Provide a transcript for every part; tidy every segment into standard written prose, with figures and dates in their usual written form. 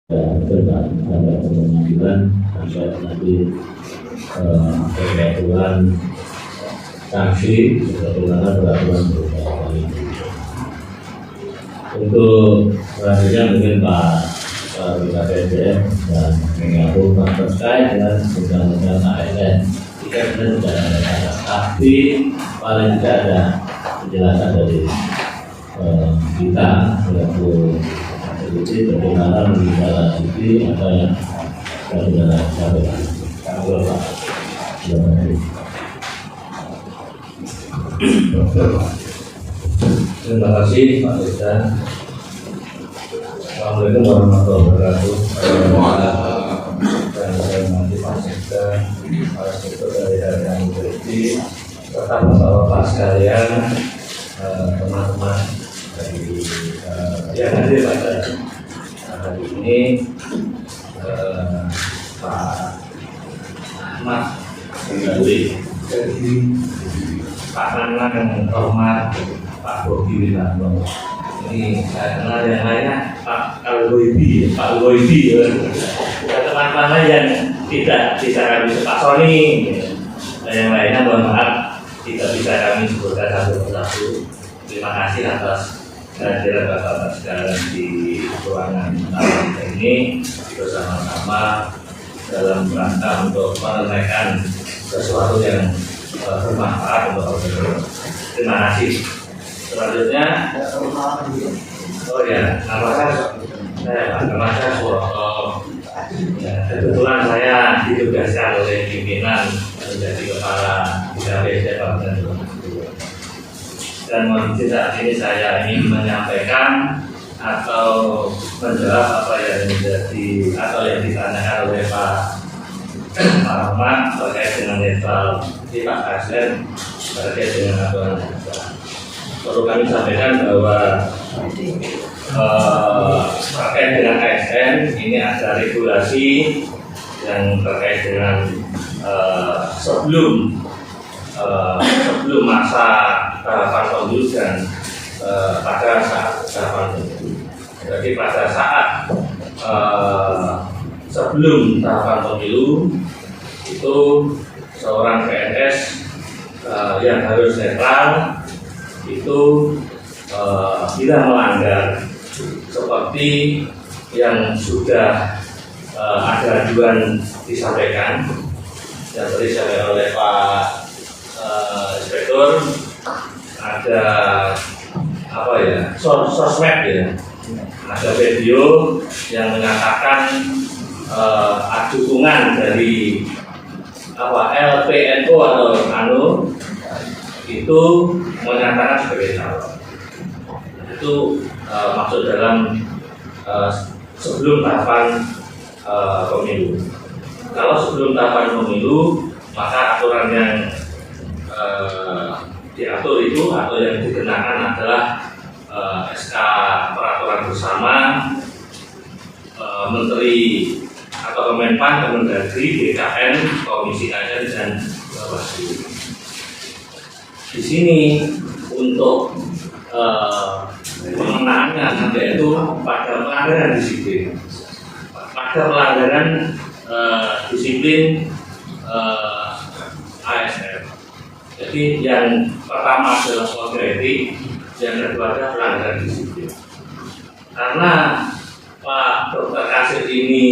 Ada pemanggilan sampai nanti peraturan sanksi bagaimana peraturan beberapa ini. Untuk selanjutnya mungkin Pak BKPDM dan mengatur terkait dengan undang-undang ASN. Jika benar tidak ada kata, tapi paling tidak ada penjelasan dari kita selaku jadi bagaimana menindaklanjuti apa yang sudah disampaikan. Terima kasih Pak Desa. Assalamualaikum warahmatullahi wabarakatuh. Dan saya nanti Pak Sekda, para sektor dari Harga Universiti, serta bapak-bapak sekalian, teman-teman dari yang hadir pada hari ini, Pak Ahmad Ghazali, Pak Nana yang hormat, Pak Bobi Wilanto. Ini saya kenal yang lainnya Pak Al-Goibi, Pak Goibi, teman-teman lain yang tidak bisa kami Pak Sony, dan yang lainnya mohon maaf tidak bisa kami sebutkan satu persatu. Terima kasih atas kehadiran bapak-bapak sekalian di ruangan kita ini bersama-sama dalam rangka untuk menunaikan sesuatu yang bermanfaat untuk kita. Terima kasih. Selanjutnya, oh ya, nama saya Suroto. Kebetulan saya ditugaskan oleh pimpinan menjadi kepala BKPD dan saat ini saya ingin menyampaikan atau menjawab apa yang menjadi atau yang ditanyakan oleh Pak Ahmad terkait dengan netral di Pak Kasden terkait dengan aturan negara. Perlu kami sampaikan bahwa terkait dengan ASN ini ada regulasi yang terkait dengan sebelum masa tahapan pemilu dan pada saat tahapan pemilu. Jadi pada saat sebelum tahapan pemilu itu seorang PNS yang harus netral itu tidak melanggar seperti yang sudah ada aduan disampaikan yang tadi disampaikan oleh Pak Inspektur, ada apa ya, sosmed ya, ada video yang menyatakan dukungan dari apa LPNO atau itu menyatakan sebagai calon. Itu maksud dalam sebelum tahapan pemilu. Kalau sebelum tahapan pemilu, maka aturan yang diatur itu atau yang dikenakan adalah SK peraturan bersama Menteri atau Kemenpan, Kemendagri, BKN, Komisi ASN dan Bawaslu. Di sini untuk pengenaannya yaitu pada pelanggaran disiplin, disiplin ASN. Jadi yang pertama adalah kode etik, yang kedua adalah pelanggaran disiplin. Karena Pak Dr. Kasih ini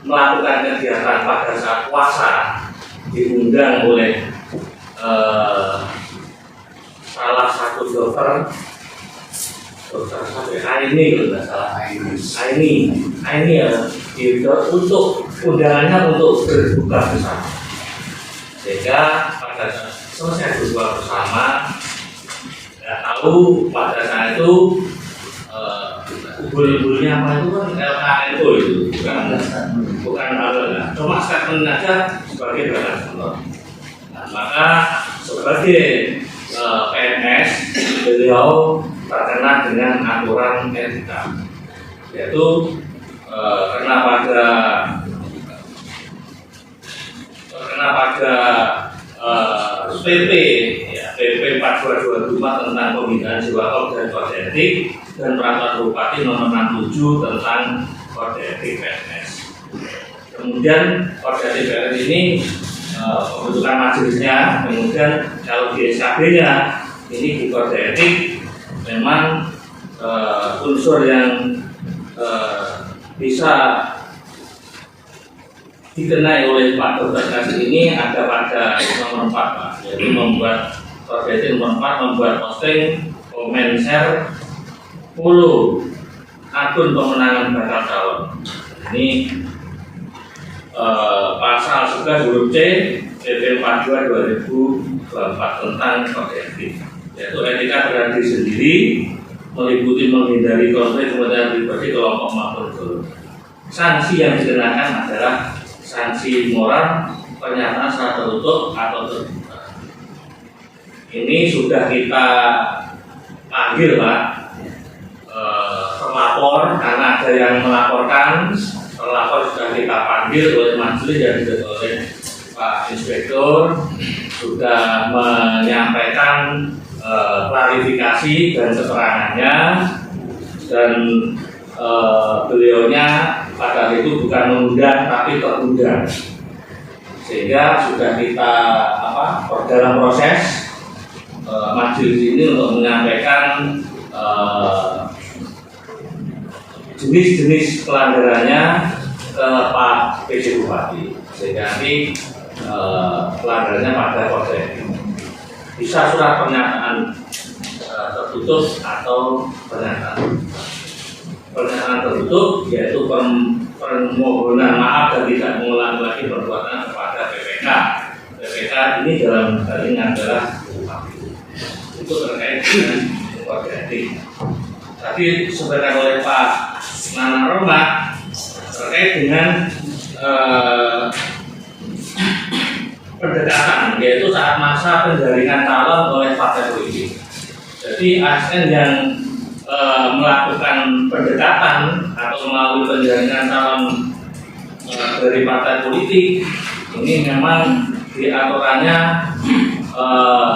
melakukan kegiatan pada saat puasa, diundang oleh salah satu dokter sampai Aini kalau tidak salah Aini ya, untuk undangannya untuk berbuka bersama. Sehingga pada saat selesai berbuka bersama, tidak tahu pada saat itu ubul-ubulnya apa itu kan LKNO itu bukan apa, cuma statement saja sebagai badan. Nah, maka sebagai PNS beliau terkena dengan aturan etika, yaitu karena pada PP 4225 tentang pembinaan jiwa dan kode etik dan Peraturan Bupati Nomor 67 tentang Kode Etik PNS. Kemudian Kode Etik PNS ini pembentukan majelisnya, kemudian kalau di SKB-nya ini di Kode Etik memang unsur yang bisa dikenai oleh Pak Dr. Kasih ini ada pada nomor 4 Pak, yaitu membuat Kode Etik nomor 4 membuat posting, komen, share, follow akun pemenangan bakal calon. Ini pasal 11 huruf C PP 42 2024 tentang Kode Etik, yaitu etika berarti sendiri meliputi menghindari konflik kepentingan pribadi kelompok maupun golongan. Sanksi yang dikenakan adalah sanksi moral, pernyataan secara tertutup atau terbuka. Ini sudah kita panggil Pak pelapor karena ada yang melaporkan. Pelapor sudah kita panggil oleh majelis yang diketuai oleh Pak Inspektur, sudah menyampaikan klarifikasi dan keterangannya, dan beliaunya pada itu bukan mengundang tapi terundang, sehingga sudah kita dalam proses majelis ini untuk menyampaikan jenis-jenis pelanggarannya ke Pak PJ Bupati, sehingga nanti pelanggarannya pada Kode Etik bisa surat pernyataan tertutup atau pernyataan tertutup, yaitu permohonan maaf dan tidak mengulangi lagi perbuatan kepada PPK. PPK ini dalam hal ini adalah itu terkait dengan Kode Etik. Tadi disampaikan oleh Pak Nana Roma terkait dengan pendekatan, yaitu saat masa penjaringan calon oleh partai politik. Jadi ASN yang melakukan pendekatan atau melalui penjaringan calon dari partai politik ini memang di aturannya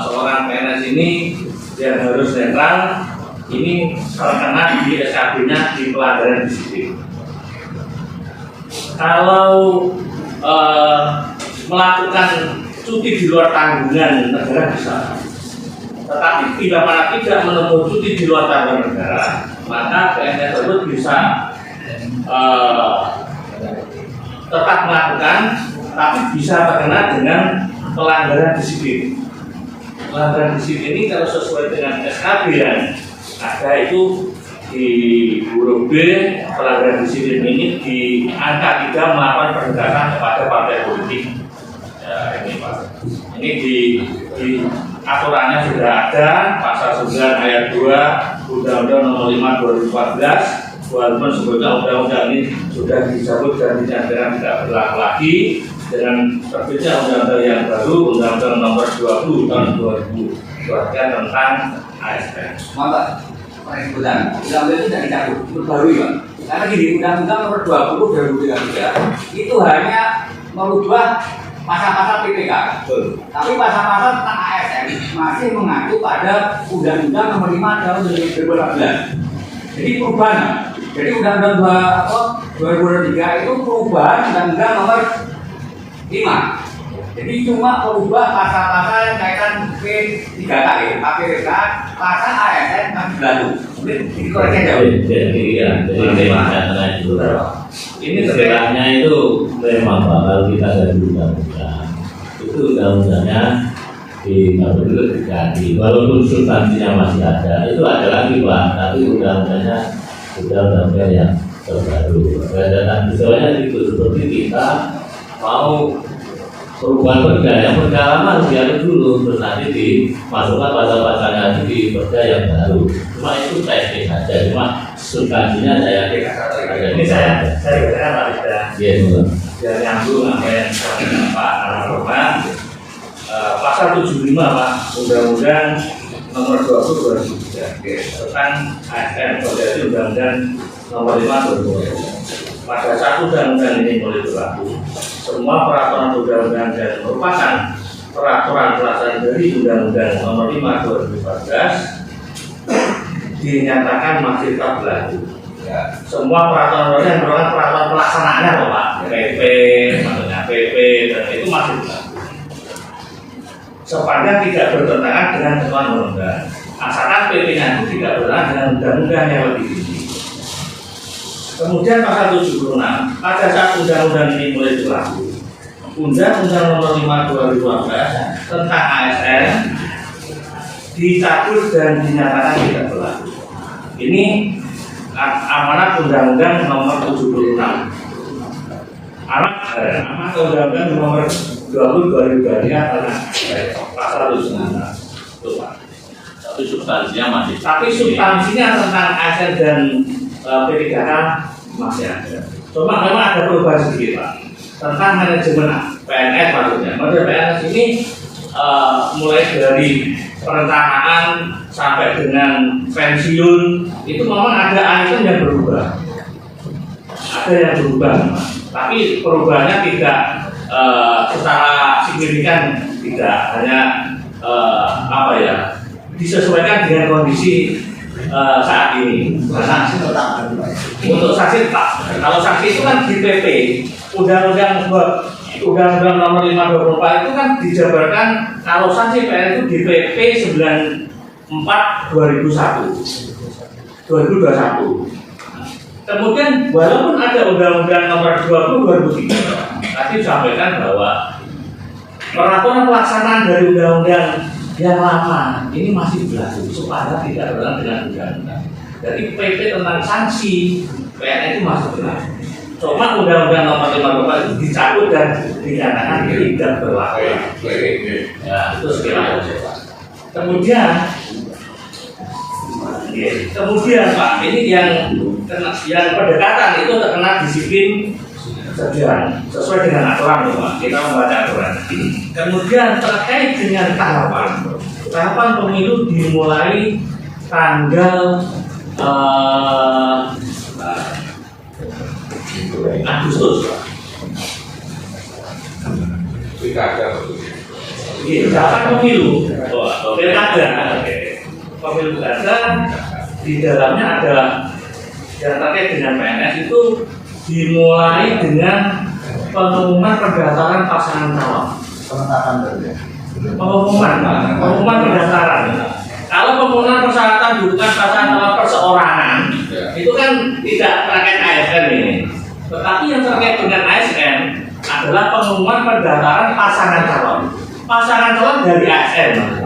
seorang PNS ini yang harus netral, ini terkena di SKB-nya di pelanggaran disiplin. Kalau melakukan cuti di luar tanggungan negara bisa, tetapi bila mana tidak menempuh cuti di luar tanggungan negara, maka PNS tersebut bisa tetap melakukan, tapi bisa terkena dengan pelanggaran disiplin. Pelanggaran disiplin ini kalau sesuai dengan SKB yang ada itu di huruf B, pelanggaran disiplin ini di angka 3 melakukan penegakan kepada partai politik. Ya, ini Pak. Ini di aturannya sudah ada, pasal 9 ayat 2 Undang-Undang Nomor 5 2014. Walaupun sebetulnya undang-undang ini sudah dicabut dan dinyatakan tidak berlaku lagi dengan terbitnya undang-undang yang baru, Undang-Undang Nomor 20 tahun 2023 tentang ASN. Mantap. Undang-undang itu tidak dicabut, itu baru ya. Karena gini, Undang-Undang Nomor 20 2023 itu hanya merubah pasal-pasal PPK. Tapi pasal-pasal tentang ASN masih mengacu pada Undang-Undang Nomor 5 tahun 2018. Jadi perubahan. Jadi Undang-Undang 2023 itu perubahan Undang-Undang Nomor 5. Jadi cuma merubah pasal-pasal yang kaitan P3K, PPK, pasal ASN masih berlaku. Ini koreksi jauh. Jadi ini istilahnya itu memang kalau kita dari undang-undang itu undang-undangnya dulu diganti, walaupun substansinya masih ada, itu ada lagi Pak, tapi undang-undangnya sudah undang-undang yang terbaru. Dan misalnya itu seperti kita mau perubahan perda, yang perda lama harus diaduk dulu, terus nanti dimasukkan pasal-pasalnya lagi di perda yang baru. Cuma itu teknik saja, cuma substansinya saya yakin Ini saya katakan Pak Rida, biar nyambung apa yang disampaikan Pak Aroma. Pasal 75 Pak, Undang-Undang Nomor 20 2003 tentang ASN, berarti Undang-Undang Nomor 5 2003. Pada satu undang-undang ini mulai berlaku, semua peraturan undang-undang yang merupakan peraturan pelaksanaan dari Undang-Undang Nomor 5 2014 dinyatakan masih tetap berlaku. Ya. Semua peraturan yang merupakan peraturan pelaksanaannya loh Pak, PP, maksudnya PP, dan itu masih berlaku. Sepanjang tidak bertentangan dengan ketentuan undang-undang. Asalkan PP-nya itu tidak bertentangan dengan undang-undang yang lebih tinggi. Kemudian pasal 76, pada saat undang-undang ini mulai berlaku, Undang-Undang Nomor 5 2012 tentang ASN dicabut dan dinyatakan tidak berlaku. Ini amanat Undang-Undang Nomor 76. Amanat Undang-Undang Nomor 20 2023 pasal 79. Itu Pak. Tapi substansinya masih. Tapi substansinya tentang ASN dan P3K masih ada. Cuma memang ada perubahan sedikit Pak tentang manajemen PNS maksudnya. Manajemen PNS ini mulai dari perencanaan sampai dengan pensiun itu memang ada ASN yang berubah. Ada yang berubah, tapi perubahannya tidak secara signifikan, tidak hanya apa ya, disesuaikan dengan kondisi saat ini. Karena untuk saksi Pak, kalau saksi itu kan di PP, Undang-Undang Nomor 5 2024 itu kan dijabarkan kalau saksi PN itu di PP 94 2021. Kemudian walaupun ada Undang-Undang Nomor 20 2003, tadi disampaikan bahwa peraturan pelaksanaan dari undang-undang yang lama ini masih berlaku supaya tidak berlaku dengan undang-undang. Jadi PP tentang sanksi PN itu masih berlaku. Cuma Undang-Undang Nomor 5 itu dicabut dan dinyatakan tidak berlaku. Ya, itu sekiranya. Kemudian Pak, ini yang pendekatan itu terkena disiplin sejalan sesuai dengan aturan Pak. Kita membaca aturan. Kemudian terkait dengan tahapan pemilu dimulai tanggal Agustus. Tahapan pemilu, pilkada. Pemilu pilkada di dalamnya ada yang terkait dengan PNS itu dimulai dengan pengumuman pendaftaran pasangan calon. Pengumuman pendaftaran. Kalau pengumuman persyaratan dukungan pasangan calon perseorangan itu kan tidak terkait ASN ini. Tetapi yang terkait dengan ASN adalah pengumuman pendaftaran pasangan calon. Pasangan calon dari ASN.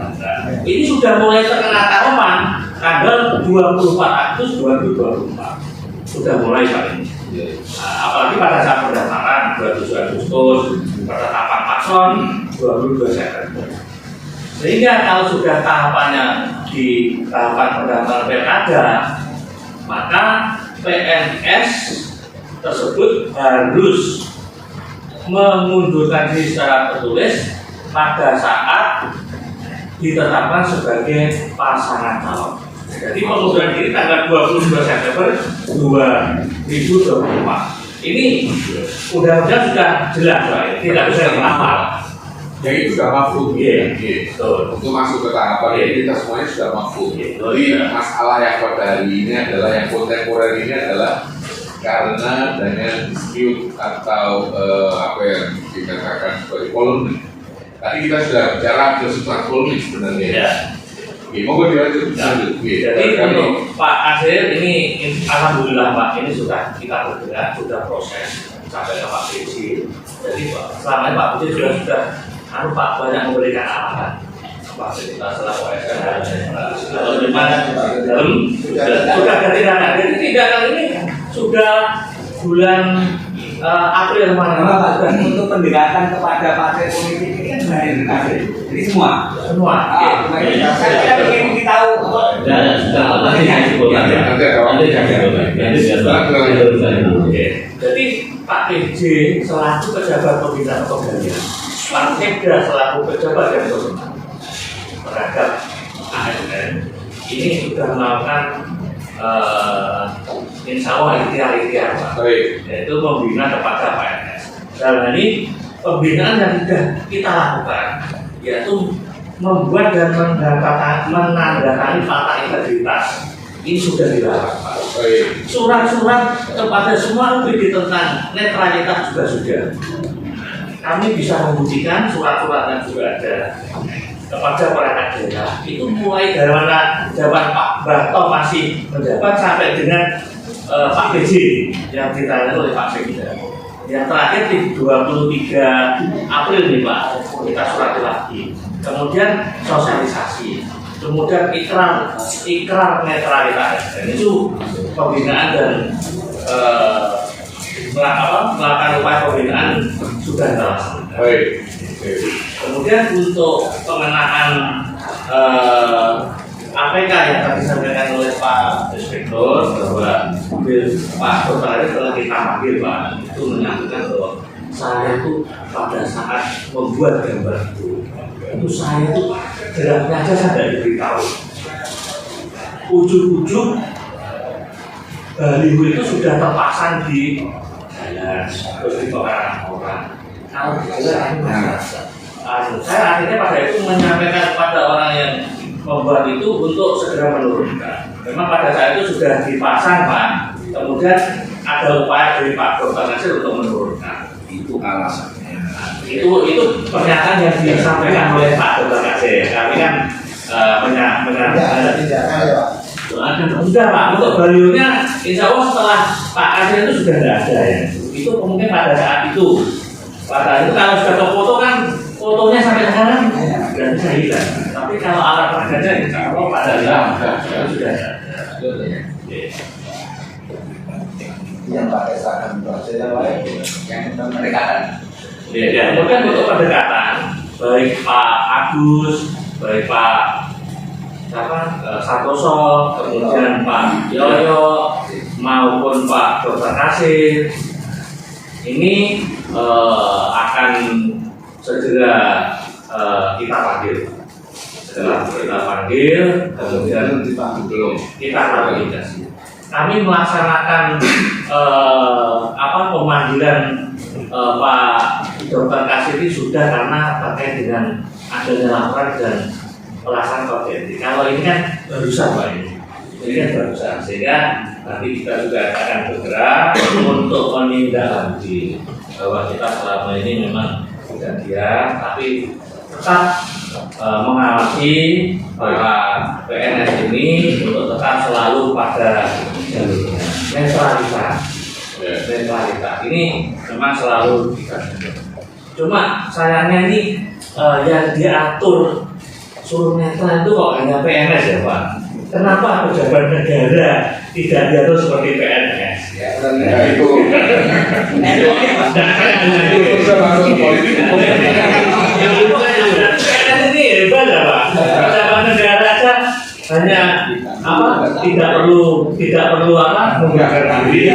Ini sudah mulai terkena tahapan tanggal 24 Agustus 2024. Sudah mulai Pak ini. Apalagi pada saat pendaftaran 27 Agustus, penetapan paslon 22 September. Sehingga kalau sudah tahapannya di tahapan pendaftaran pilkada, maka PNS tersebut harus mengundurkan diri secara tertulis pada saat ditetapkan sebagai pasangan calon. Jadi pengunduran diri tanggal 22 September 2024. Ini undang-undang sudah jelas, Pak. Tidak bisa dilapar. Yang itu sudah mafhum. Iya. Untuk masuk ke tahapan ini kita semuanya sudah mafhum. Jadi masalah yang pada hari ini adalah yang kontemporer ini adalah karena adanya dispute atau apa yang dikatakan sebagai polemik. Tadi kita sudah bicara ke substansi polemik sebenarnya. Ya. Oke, mau dilanjut. Jadi untuk Pak Azir ini alhamdulillah Pak, ini sudah kita bergerak, sudah proses sampai ke Pak Besi. Jadi Pak, selama ini Pak Besi sudah Pak banyak memberikan arahan. Pak kita selaku OSN kalau di mana dalam sudah ganti dana. Jadi tindakan ini sudah bulan April kemarin. Untuk pendekatan kepada partai politik ini kan sebenarnya jadi semua. Saya ingin tahu. Jadi Pak PJ selaku pejabat pembina kepegawaian, Pak Sekda selaku pejabat dan pembina terhadap ASN ini sudah melakukan insya Allah ikhtiar Pak, yaitu membina kepada PNS. Dalam ini pembinaan yang sudah kita lakukan yaitu membuat dan menandatangani fakta integritas ini sudah dilarang Pak. Baik. Surat-surat kepada semua UPD tentang netralitas juga sudah. Kami bisa membuktikan surat-suratnya juga ada kepada perangkat daerah. Itu mulai dari mana zaman Pak Barto masih menjabat sampai dengan Pak BJ yang ditangani oleh Pak Sekda. Yang terakhir di 23 April nih Pak, kita surati lagi. Kemudian sosialisasi, kemudian ikrar netralitas. Dan itu pembinaan dan melakukan upaya pembinaan sudah dilaksanakan. Baik. Kemudian untuk pemenangan APK yang tadi disampaikan oleh Pak Inspektur bahwa Pak Dr. Arief telah kita panggil Pak, itu menyampaikan bahwa saya itu pada saat membuat gambar itu saya itu geraknya aja saya tidak diberitahu. Ujung-ujung baliho itu sudah terpasang di jalan, terus di orang-orang. Kalau jelas saya akhirnya pada itu menyampaikan kepada orang yang membuat itu untuk segera menurunkan. Memang pada saat itu sudah dipasang Pak, kemudian ada upaya dari Pak Dr. Nasir untuk menurunkan. Itu alasannya. Itu pernyataan yang disampaikan oleh Pak Dr. Nasir. Kami kan enggak Pak, untuk balihonya insya Allah setelah Pak Nasir itu sudah tidak ada ya. Itu mungkin pada saat itu. Pada itu kalau sudah ke foto kan fotonya sampai sekarang sudah bisa hilang. Tapi kalau alat peraganya insya Allah pada saat sudah ada. Yang pakai seragam yang pendekatan. Ya, kemudian untuk pendekatan baik Pak Agus, baik Pak Santoso, kemudian Pak Yoyo maupun Pak Dr. Nasir ini akan segera kita panggil. Setelah kita panggil, kemudian kita klarifikasi. Kami melaksanakan pemanggilan Pak Dr. Kasiri sudah karena terkait dengan adanya laporan dan pelaksanaan kode etik. Kalau ini kan barusan Pak ini kan barusan, sehingga nanti kita juga akan bergerak untuk menindaklanjuti bahwa kita selama ini memang tidak diam, tapi tetap mengawasi para PNS ini untuk tetap selalu pada jalurnya. Netralitas ini memang selalu dijaga. Cuma sayangnya ini yang diatur suruh netral itu kok hanya PNS ya Pak. Kenapa pejabat negara tidak diatur seperti PNS? Ya itu masuk politik. PNS ini hebat ya Pak. Pejabat negara aja hanya tidak perlu mengundurkan diri.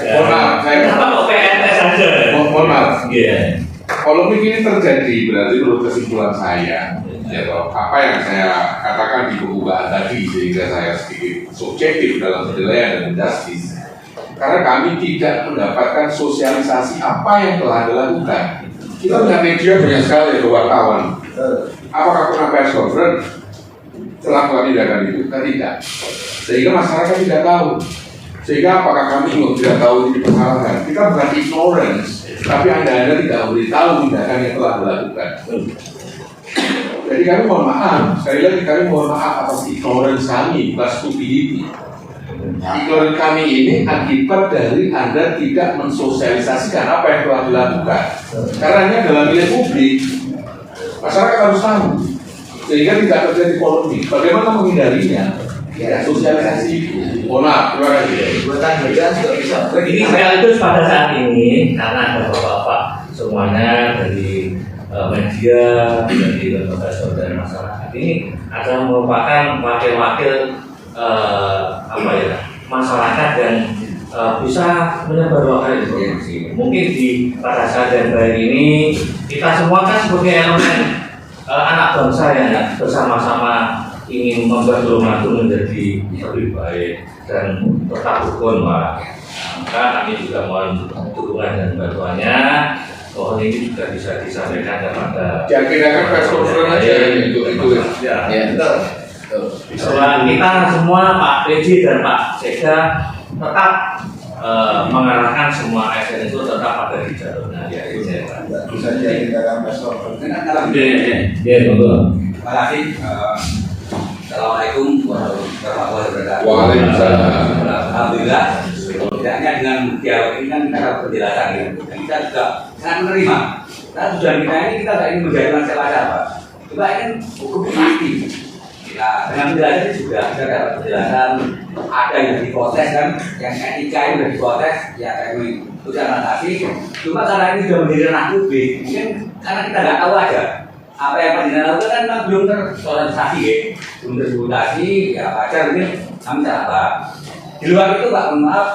Mohon maaf, Kenapa kok PNS saja? mohon maaf. Iya. Polemik ini terjadi berarti menurut kesimpulan saya, ya toh, apa yang saya katakan di pembukaan tadi sehingga saya sedikit subjektif dalam penilaian dan justice. Karena kami tidak mendapatkan sosialisasi apa yang telah dilakukan. Kita punya media banyak sekali wartawan. Apakah pernah press conference setelah melakukan tindakan itu? Tidak. Sehingga masyarakat tidak tahu. Sehingga apakah kami tidak tahu ini dipersalahkan? Kita bukan ignorance, tapi anda tidak memberitahu tindakan yang telah dilakukan. Jadi kami mohon maaf, sekali lagi kami mohon maaf atas ignorance kami, bukan stupidity. Ignorance kami ini akibat dari anda tidak mensosialisasikan apa yang telah dilakukan. Karena ini adalah milik publik, masyarakat harus tahu, sehingga tidak terjadi polemik. Bagaimana menghindarinya? Ya, sosialisasi itu. Mohon maaf, terima kasih. Buatan beda juga bisa. Ini sekaligus pada saat ini karena ada bapak-bapak semuanya dari media, dari lembaga dan masyarakat ini adalah merupakan wakil-wakil masyarakat yang bisa menyebarluaskan informasi. Mungkin pada saat yang baik ini kita semua kan sebagai elemen anak bangsa yang bersama-sama ingin membuat Tulungagung menjadi lebih baik dan tetap rukun Pak. Maka kami juga mohon dukungan dan bantuannya. Mohon ini juga bisa disampaikan kepada. Kira-kira press conference aja itu. Ya, betul. Bahwa kita semua Pak PJ dan Pak Sekda tetap mengarahkan semua ASN itu tetap pada di jalurnya. Ya, itu saya kira. Bisa jadi dalam besok. Dia betul. Terima kasih. Assalamualaikum warahmatullahi wabarakatuh. Waalaikumsalam. Alhamdulillah. Setidaknya dengan dialog ini kan kita dapat penjelasan ya. Dan kita juga sangat menerima. Karena tujuan kita ini kita tidak ingin menjadi masalah apa. Kita ingin hukum pasti. Nah, dengan penjelasan ini juga kita dapat penjelasan ada yang diproses kan, yang etika yang sudah diproses, ya kami sudah atasi. Cuma karena ini sudah menjadi ranah publik, mungkin karena kita nggak tahu aja apa yang pernah lakukan kan memang belum tersosialisasi ya, belum terdiskutasi, ya wajar mungkin kami salah. Di luar itu Pak, mohon maaf,